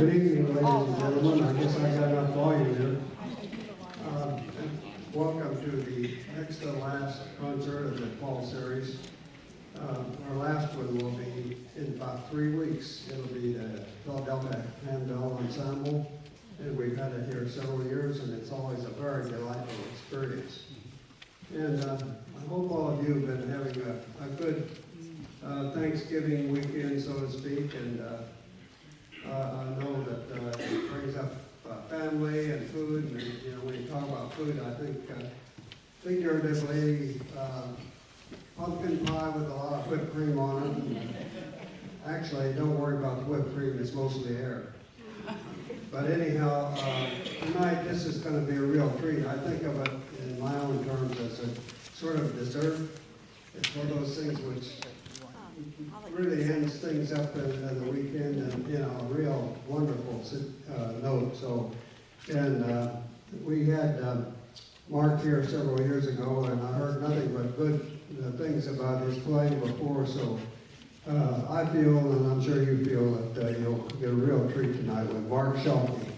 Good evening, ladies and gentlemen. I guess I got enough volume here. Welcome to the next to last concert of the fall series. Our last one will be in about 3 weeks. It'll be the Philadelphia Handbell Ensemble, and we've had it here several years, and it's always a very delightful experience. And I hope all of you have been having a good Thanksgiving weekend, so to speak, and I know that it brings up family and food, and you know, when you talk about food, I think figuratively pumpkin pie with a lot of whipped cream on it. And actually, don't worry about the whipped cream, it's mostly air. But anyhow, tonight this is going to be a real treat. I think of it in my own terms as a sort of dessert. It's one of those things which really ends things up in the weekend, and you know, a real wonderful note. So, and we had Mark here several years ago, and I heard nothing but good things about his playing before. So I feel, and I'm sure you feel, that you'll get a real treat tonight with Mark Shockey.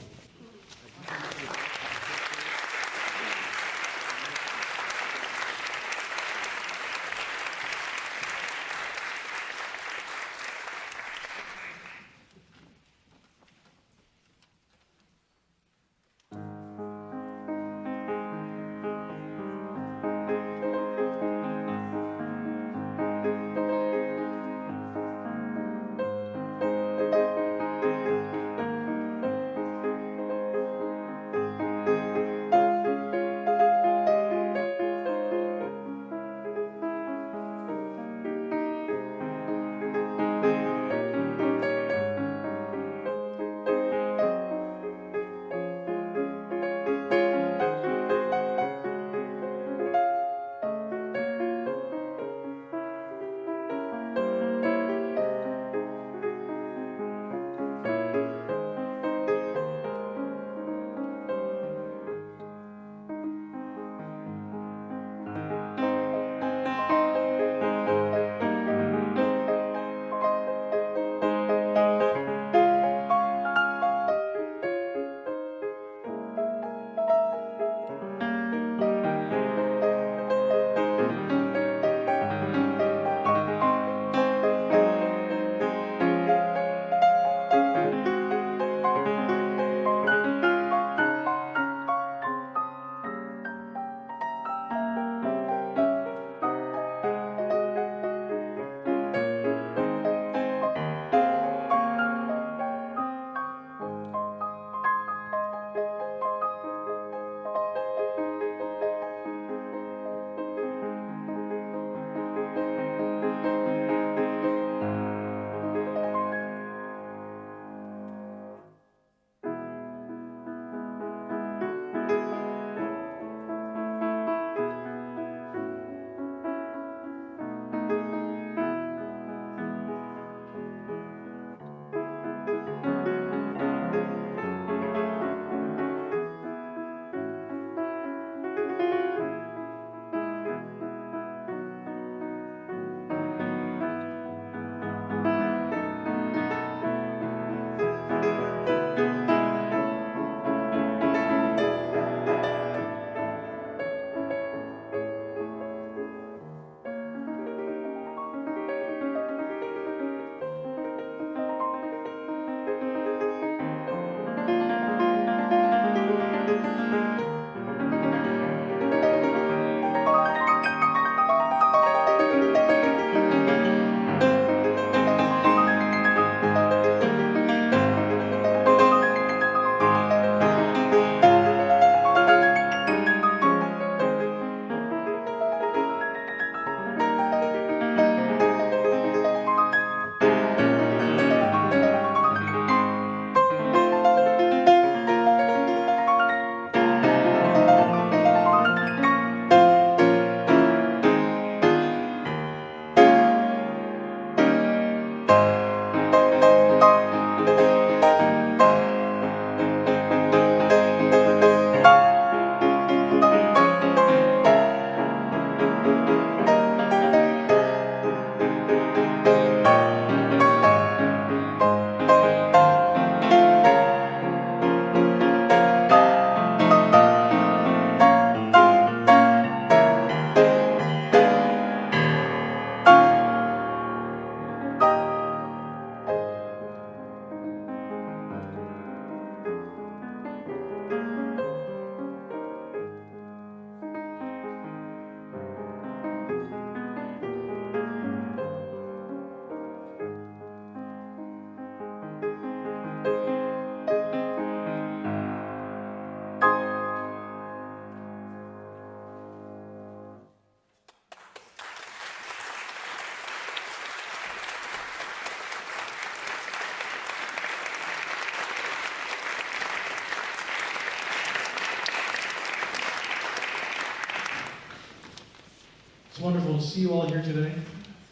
see you all here today.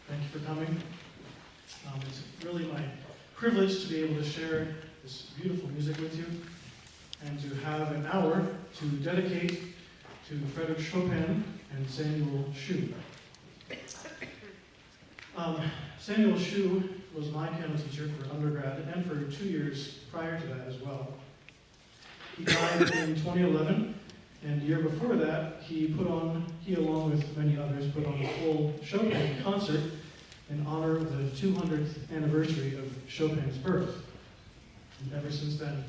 Thank you for coming. It's really my privilege to be able to share this beautiful music with you and to have an hour to dedicate to Frédéric Chopin and Samuel Schuh. Samuel Schuh was my piano teacher for undergrad and for 2 years prior to that as well. He died in 2011, and the year before that, he along with many others, put on a full Chopin concert in honor of the 200th anniversary of Chopin's birth. And ever since then,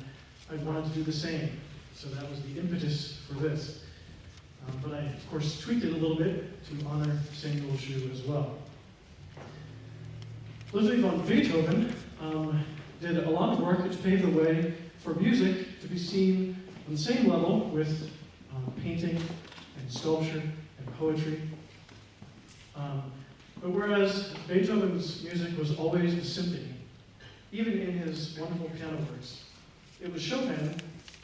I've wanted to do the same. So that was the impetus for this. But I, of course, tweaked it a little bit to honor Samuel Schuh as well. Ludwig van Beethoven did a lot of work which paved the way for music to be seen on the same level with painting and sculpture and poetry. But whereas Beethoven's music was always a symphony, even in his wonderful piano works, it was Chopin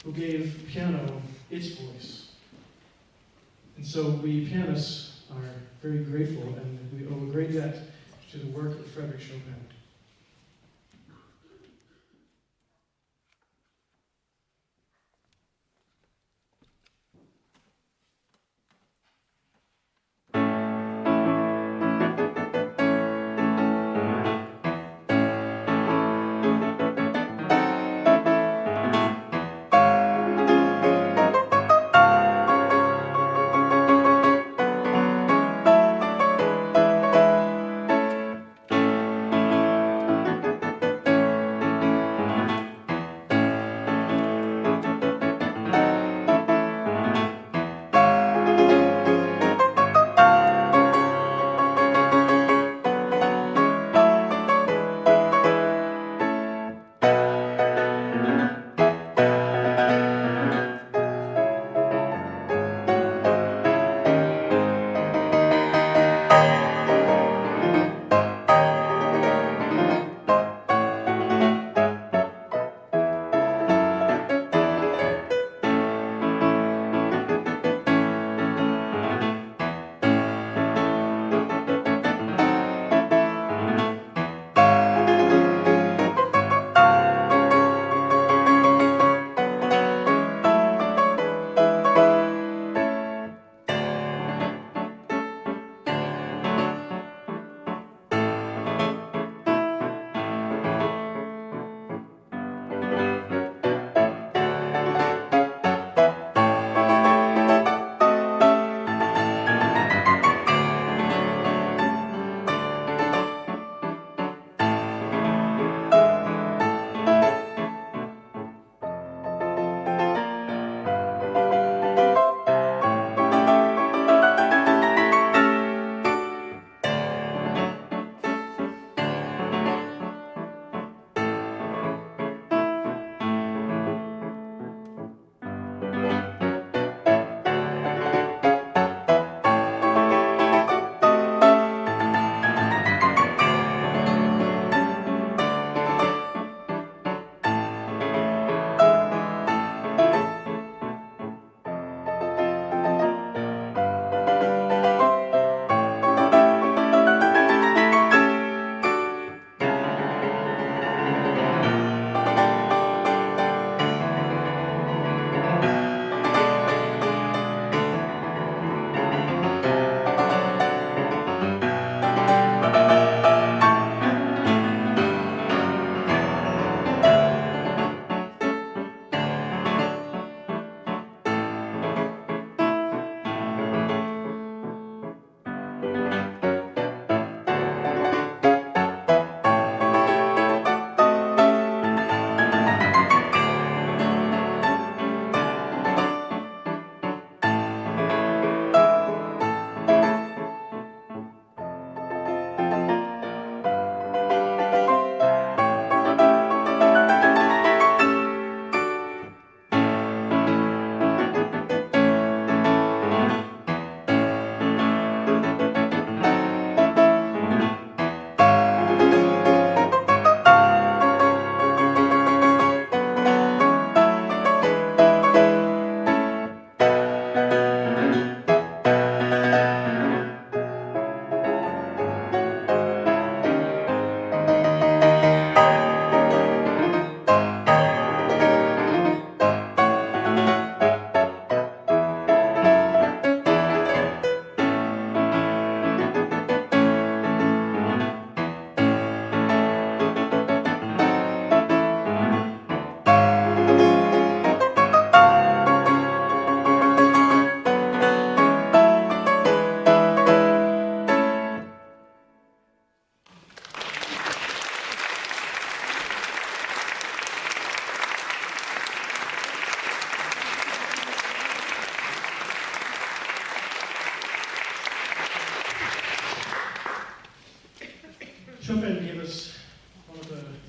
who gave piano its voice. And so we pianists are very grateful, and we owe a great debt to the work of Frédéric Chopin.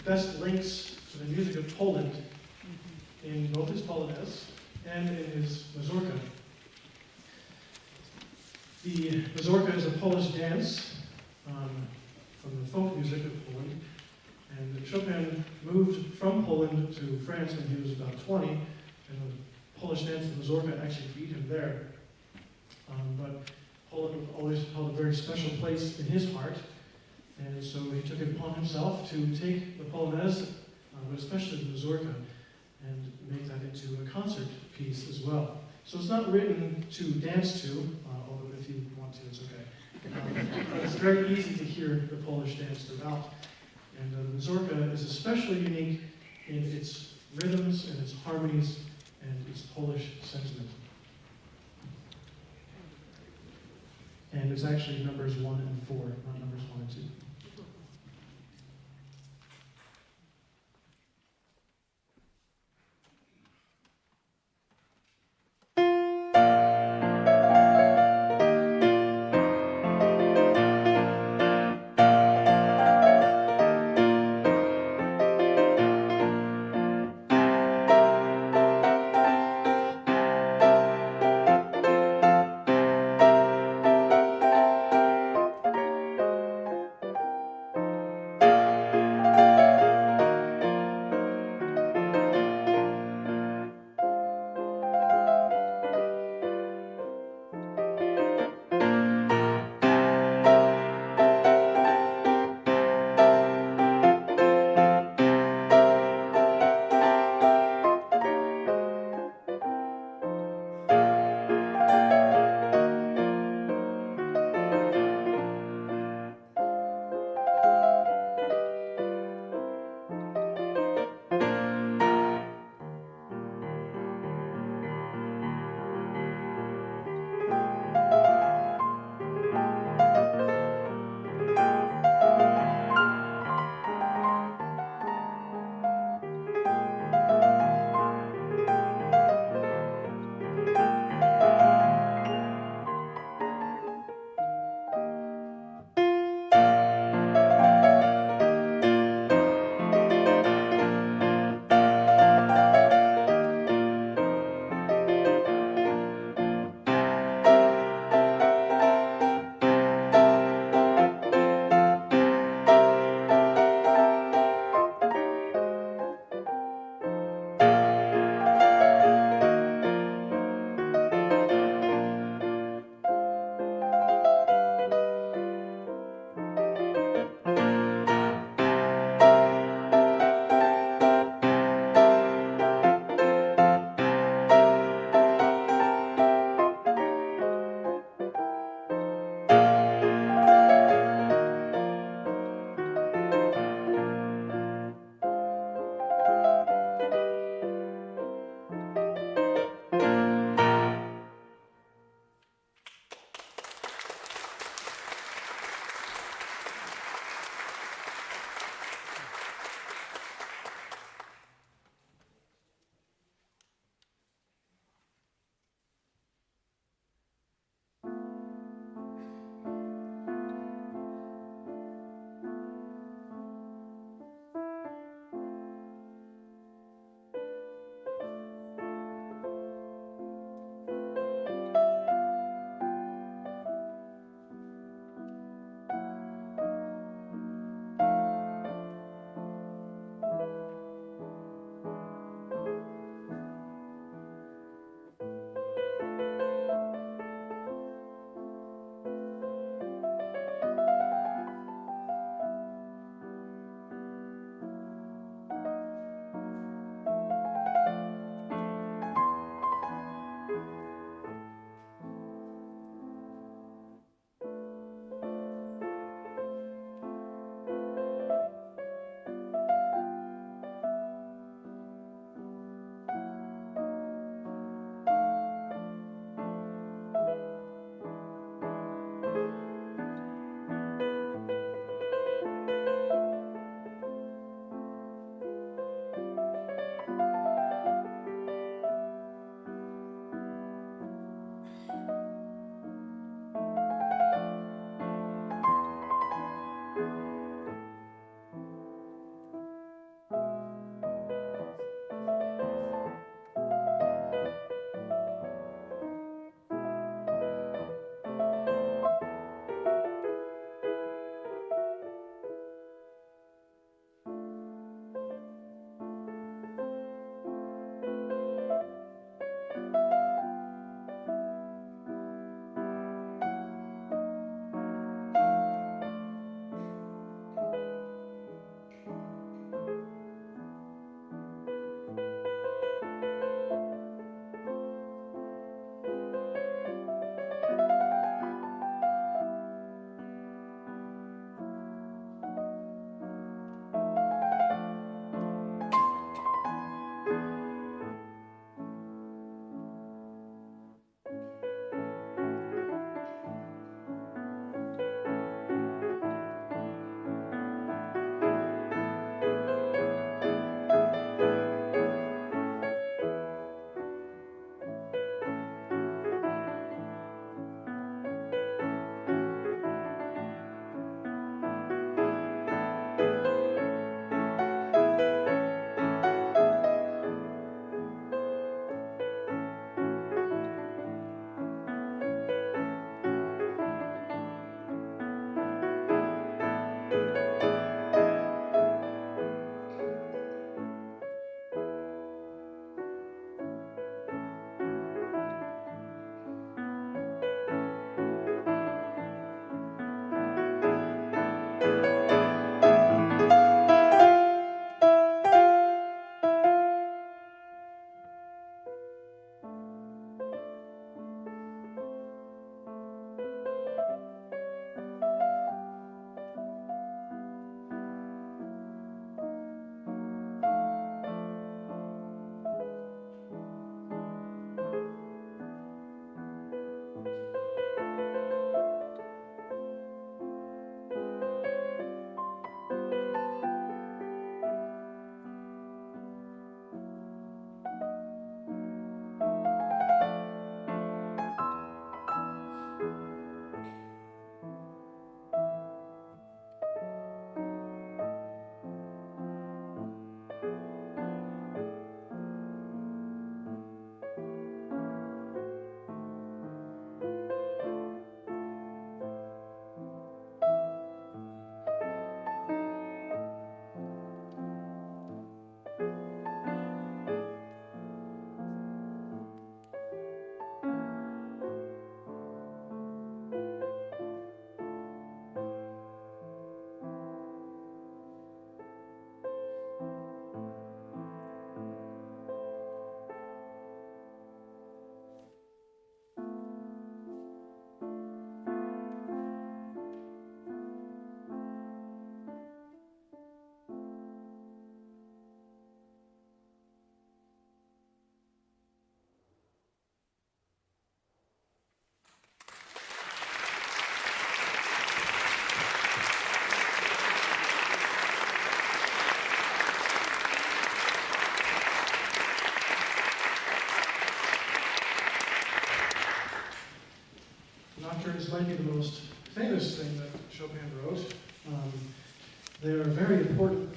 best links to the music of Poland in both his Polonaise and in his Mazurka. The Mazurka is a Polish dance from the folk music of Poland, and Chopin moved from Poland to France when he was about 20, and the Polish dance, the Mazurka, actually beat him there. But Poland always held a very special place in his heart, and so he took it upon himself to take the Polonaise, but especially the Mazurka, and make that into a concert piece as well. So it's not written to dance to, although if you want to, it's okay. But it's very easy to hear the Polish dance throughout. And the Mazurka is especially unique in its rhythms and its harmonies and its Polish sentiment. And it's actually numbers 1 and 4, not numbers 1 and 2.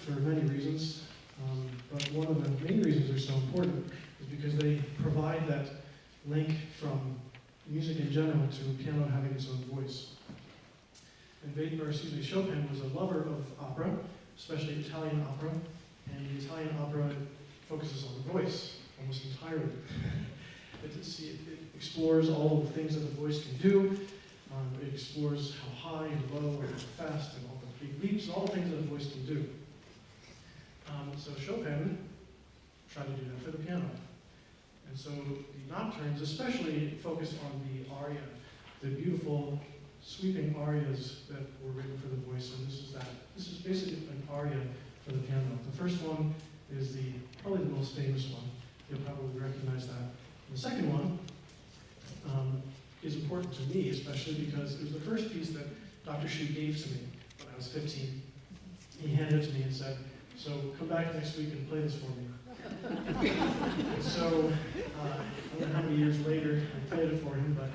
for many reasons, but one of the main reasons they're so important is because they provide that link from music in general to piano having its own voice. And Chopin was a lover of opera, especially Italian opera, and the Italian opera focuses on the voice almost entirely. It explores all of the things that the voice can do. It explores how high and low and how fast and all the big leaps, all the things that a voice can do. So Chopin tried to do that for the piano. And so the nocturnes especially focused on the aria, the beautiful sweeping arias that were written for the voice, and this is that. This is basically an aria for the piano. The first one is probably the most famous one. You'll probably recognize that. And the second one is important to me, especially because it was the first piece that Dr. Shu gave to me when I was 15. He handed it to me and said, "So come back next week and play this for me." And so, I don't know how many years later I played it for him, but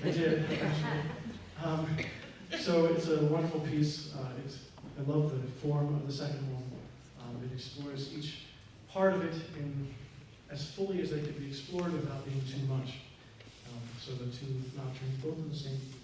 I did, actually. So it's a wonderful piece. I love the form of the second one. It explores each part of it as fully as they could be explored without being too much. So the two nocturnes, both in the same key.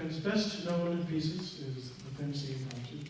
Chopin's best known pieces is the Fantasie-Impromptu.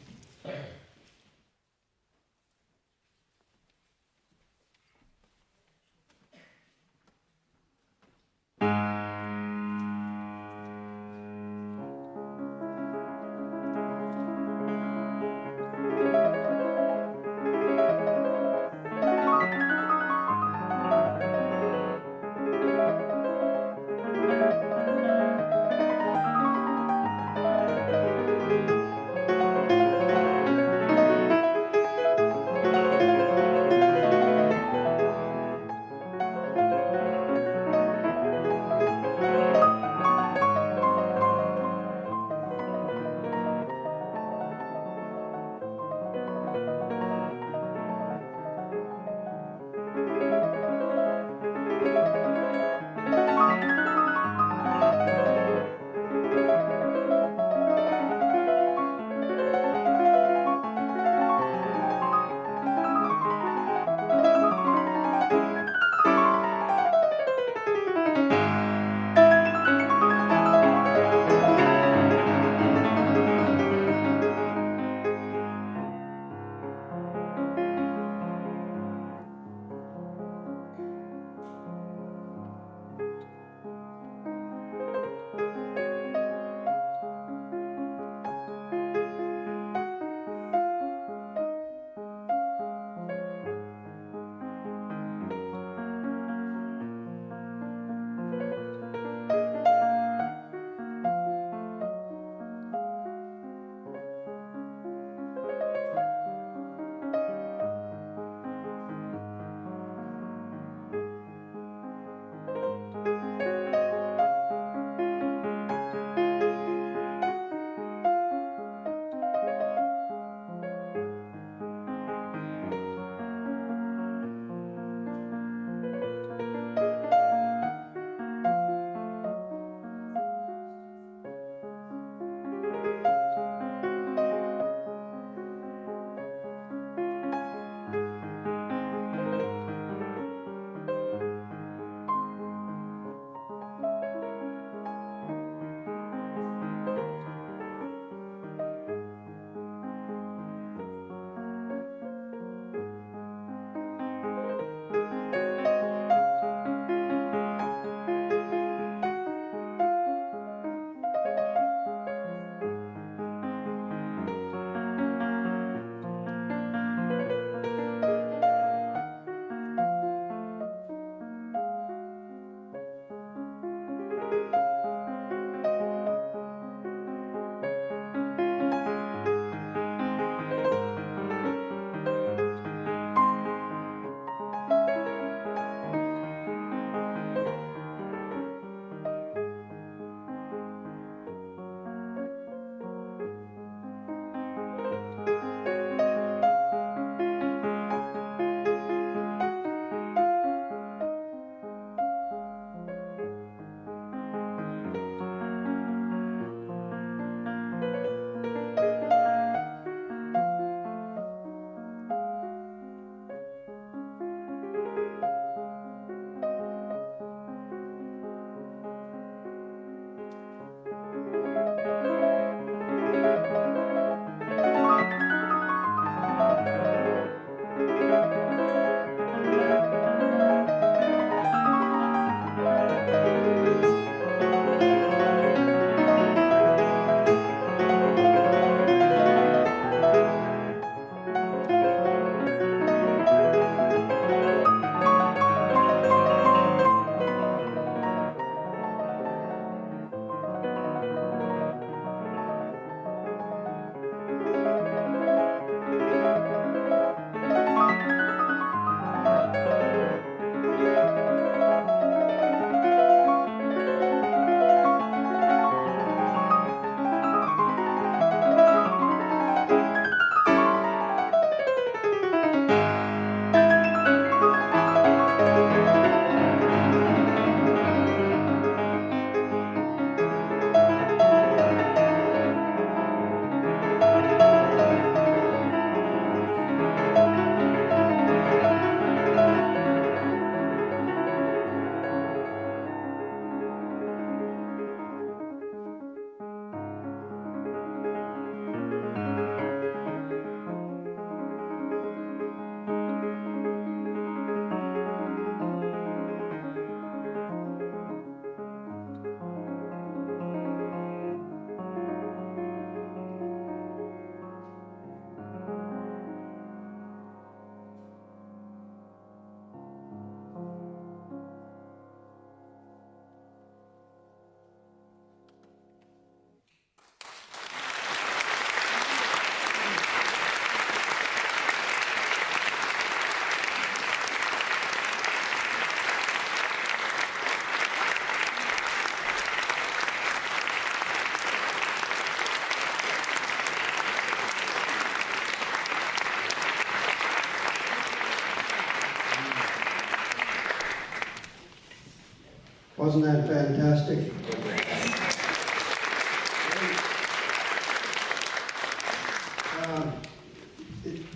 Wasn't that fantastic?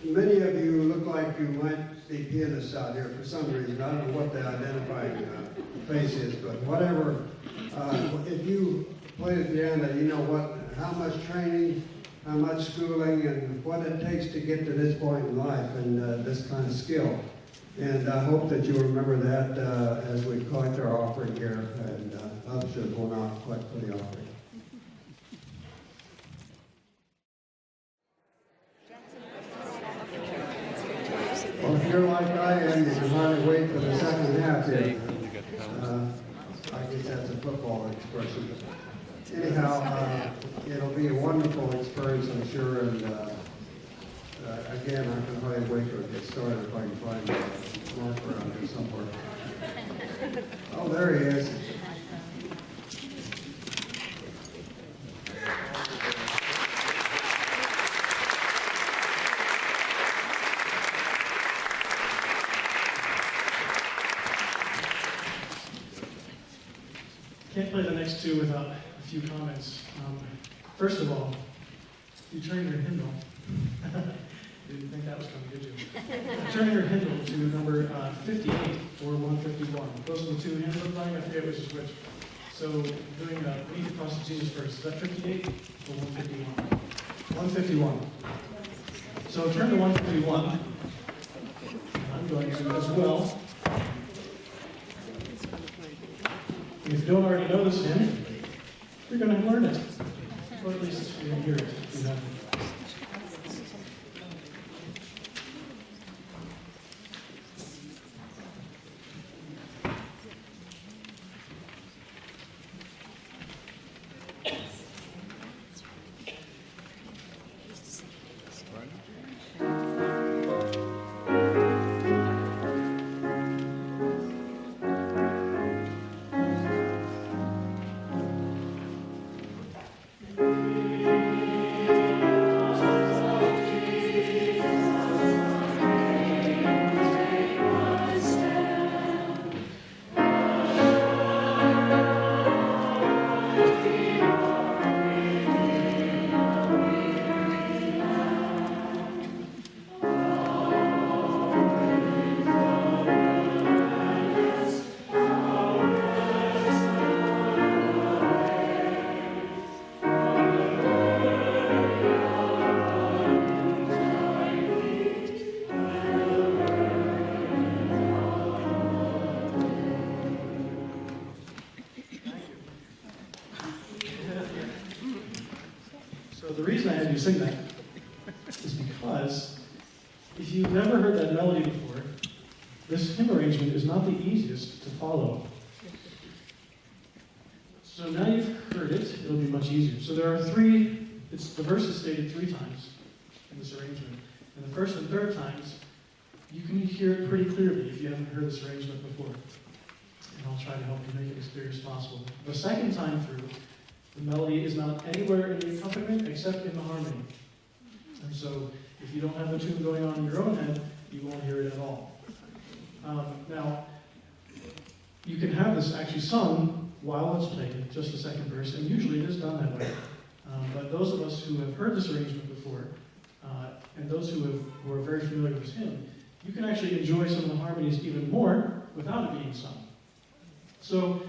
Many of you look like you might be pianists out here for some reason. I don't know what the identifying face is, but whatever. If you play the piano, you know how much training, how much schooling, and what it takes to get to this point in life, and this kind of skill. And I hope that you'll remember that as we collect our offering here, and others should go out collect for the offering. Well, if you're like I am, you can hardly wait for the second half here. I guess that's a football expression. Anyhow, it'll be a wonderful experience, I'm sure, and again, I can hardly wait to get started if I can find Mark around here somewhere. Oh, there he is. Can't play the next two without a few comments. First of all, you turn your hymnal. Didn't think that was coming, did you? Turn your hymnal to number 58 or 151. Those are the two hymns I'm playing. I forget which is which. So doing Beneath the Cross of Jesus first. Is that 58 or 151? 151. So turn to 151. I'm going to as well. If you don't already know this hymn, you're going to learn it. Or at least you're going to hear it. You know. The reason I had you sing that is because if you've never heard that melody before, this hymn arrangement is not the easiest to follow. So now you've heard it, it'll be much easier. So there are the verse is stated 3 times in this arrangement. And the first and third times, you can hear it pretty clearly if you haven't heard this arrangement before. And I'll try to help you make it as clear as possible. The second time through, the melody is not anywhere in the accompaniment except in the harmony. And so, if you don't have the tune going on in your own head, you won't hear it at all. Now, you can have this actually sung while it's played, just the second verse, and usually it is done that way. But those of us who have heard this arrangement before, and those who are very familiar with this hymn, you can actually enjoy some of the harmonies even more without it being sung. So,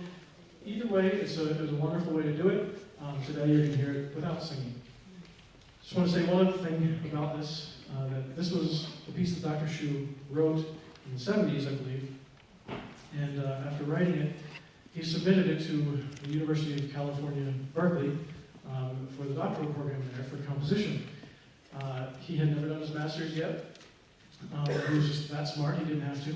either way, it's a wonderful way to do it. Today you can hear it without singing. Just want to say one other thing about this, that this was a piece that Dr. Shu wrote in the 70s, I believe. And after writing it, he submitted it to the University of California, Berkeley, for the doctoral program there for composition. He had never done his master's yet. He was just that smart, he didn't have to.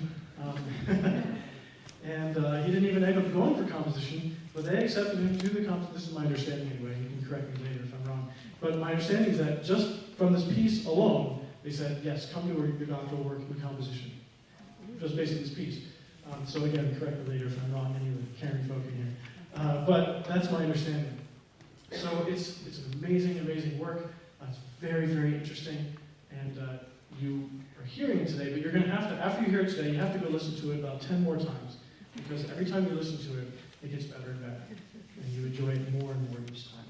And he didn't even end up going for composition, but they accepted him to the composition. This is my understanding anyway, you can correct me later if I'm wrong. But my understanding is that just from this piece alone, they said, yes, come to your doctoral work in composition. Just basically this piece. So again, correct me later if I'm wrong, any of the caring folk in here. But that's my understanding. So it's an amazing, amazing work. It's very, very interesting. And you are hearing it today, but you're going to have to, after you hear it today, you have to go listen to it about 10 more times. Because every time you listen to it, it gets better and better, and you enjoy it more and more each time.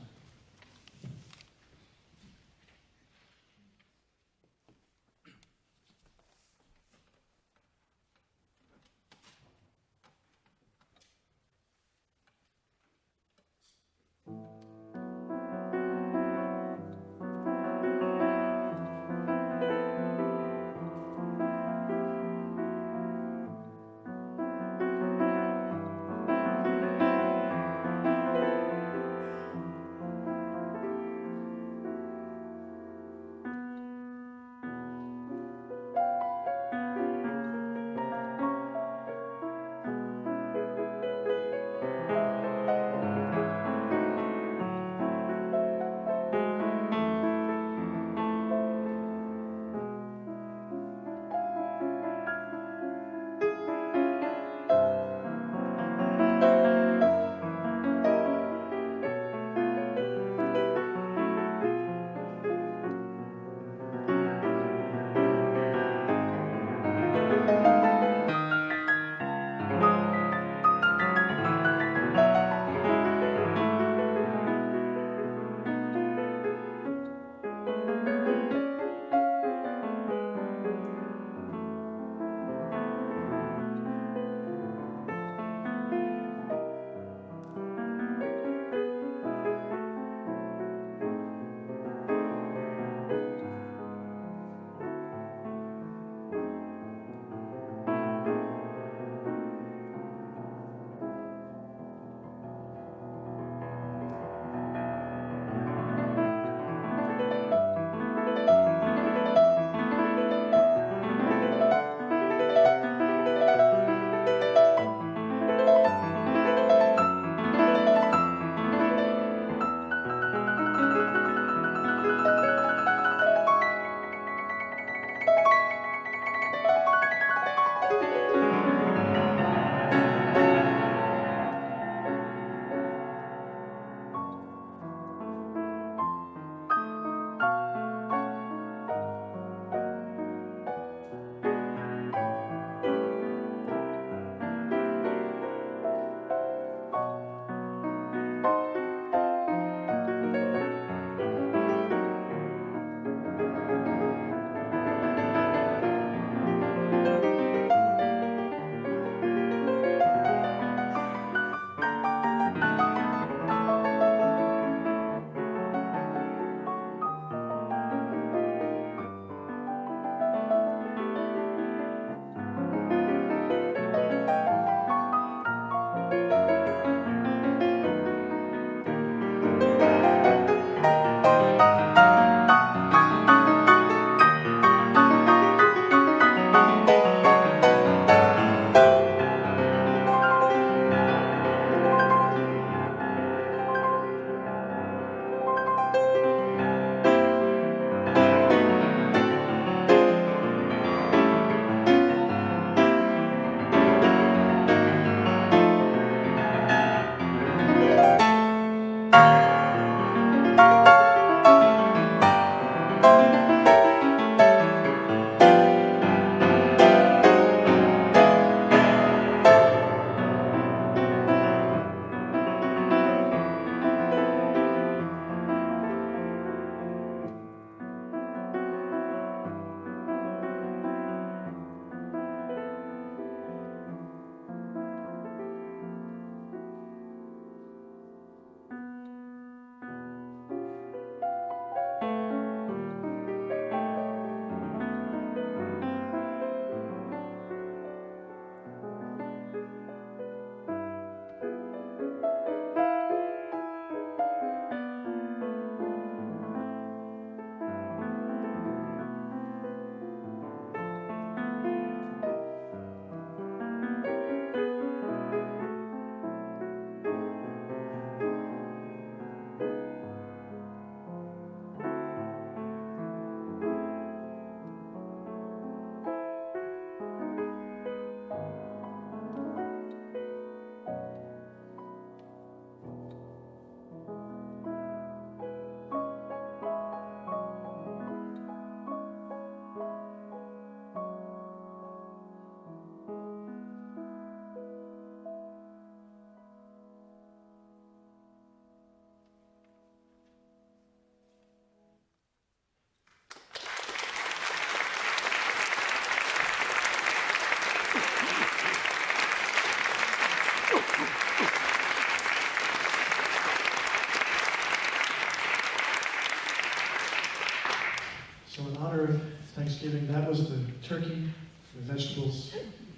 turkey, the vegetables,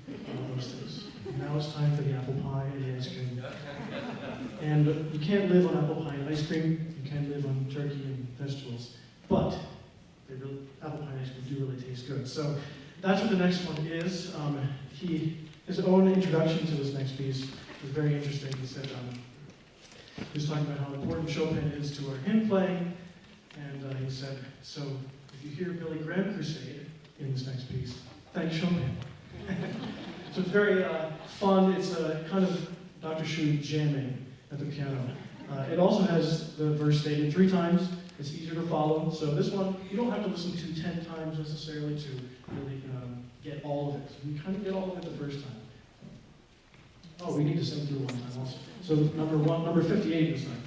all those things. Now it's time for the apple pie and the ice cream. And you can't live on apple pie and ice cream. You can't live on turkey and vegetables. But apple pie and ice cream do really taste good. So that's what the next one is. His own introduction to this next piece was very interesting. He said he was talking about how important Chopin is to our hymn playing, and he said, so if you hear Billy Graham Crusade in this next piece, thank Chopin. So it's very fun. It's kind of Dr. Shu jamming at the piano. It also has the verse stated 3 times. It's easier to follow. So this one, you don't have to listen to 10 times necessarily to really get all of it. You kind of get all of it the first time. Oh, we need to sing through one time also. So number 58 this time.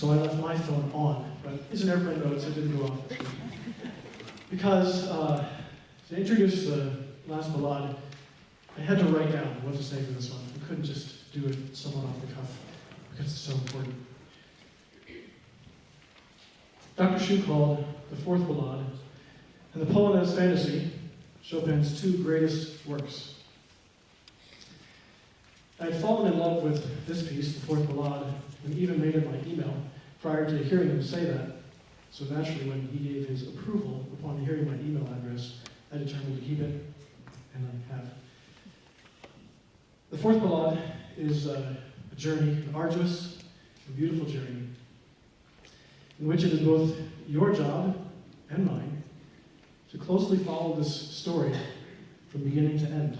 so I left my phone on, but it's an airplane mode, so it didn't go off. Because to introduce the last ballade, I had to write down what to say for this one. I couldn't just do it somewhat off the cuff, because it's so important. Dr. Schuh called the fourth ballade and the Polonaise Fantasy Chopin's two greatest works. I had fallen in love with this piece, the fourth ballade, and even made it my email prior to hearing him say that. So naturally, when he gave his approval upon hearing my email address, I determined to keep it, and I have. The fourth ballade is a journey, an arduous and beautiful journey, in which it is both your job and mine to closely follow this story from beginning to end.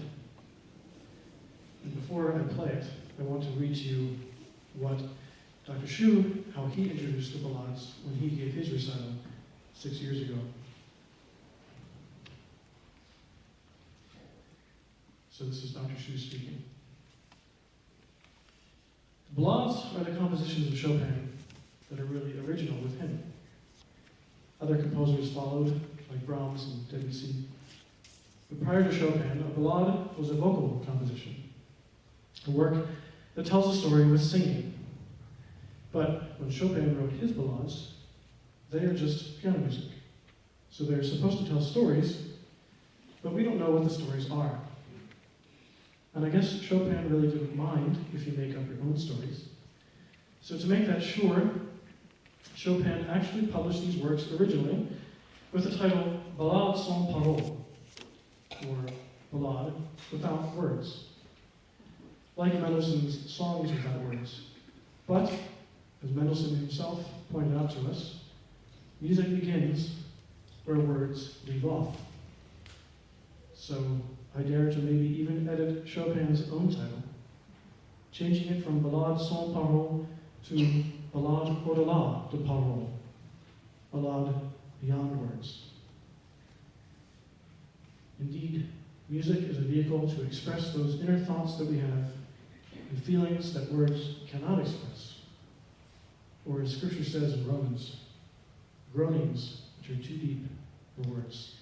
And before I play it, I want to read to you what Dr. Schuh, how he introduced the ballades when he gave his recital 6 years ago. So this is Dr. Schuh speaking. The ballades are the compositions of Chopin that are really original with him. Other composers followed, like Brahms and Debussy. But prior to Chopin, a ballade was a vocal composition, a work that tells a story with singing. But when Chopin wrote his ballades, they are just piano music. So they're supposed to tell stories, but we don't know what the stories are. And I guess Chopin really didn't mind if you make up your own stories. So to make that sure, Chopin actually published these works originally with the title Ballade sans paroles, or Ballade without words, like Mendelssohn's Songs Without Words. But, as Mendelssohn himself pointed out to us, music begins where words leave off. So I dare to maybe even edit Chopin's own title, changing it from Ballade sans paroles to Ballade au-delà de paroles, Ballade beyond words. Indeed, music is a vehicle to express those inner thoughts that we have and feelings that words cannot express. Or as Scripture says in Romans, groanings which are too deep for words.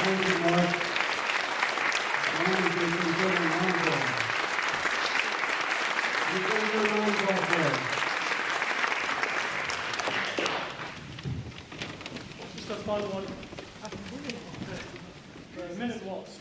Thank you, Mark. And you can put an encore. You can put an encore there. Just a fun one. A minute waltz.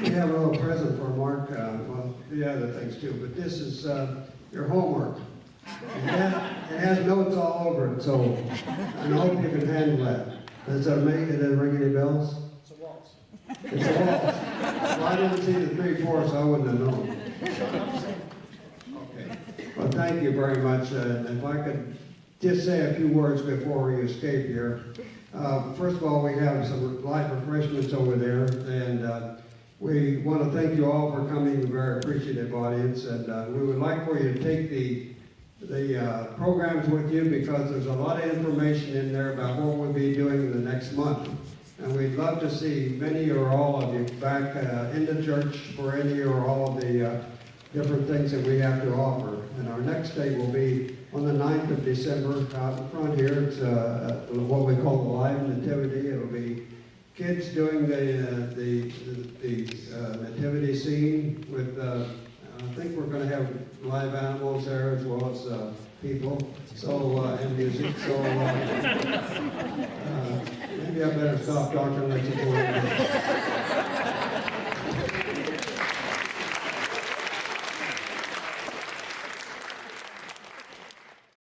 We have a little present for Mark, well, the other things too, but this is your homework. It has notes all over it, so I hope you can handle that. Does that ring any bells? It's a waltz. It's a waltz. Well, I didn't see the 3/4, so I wouldn't have known. Okay. Well, thank you very much. If I could just say a few words before we escape here. First of all, we have some light refreshments over there, and we want to thank you all for coming, a very appreciative audience, and we would like for you to take the programs with you, because there's a lot of information in there about what we'll be doing in the next month. And we'd love to see many or all of you back in the church for any or all of the different things that we have to offer. And our next day will be on the 9th of December out in front here. It's what we call the live nativity. It'll be kids doing the nativity scene with, I think we're going to have live animals there as well as people, so and music. So maybe I better stop talking and let you go.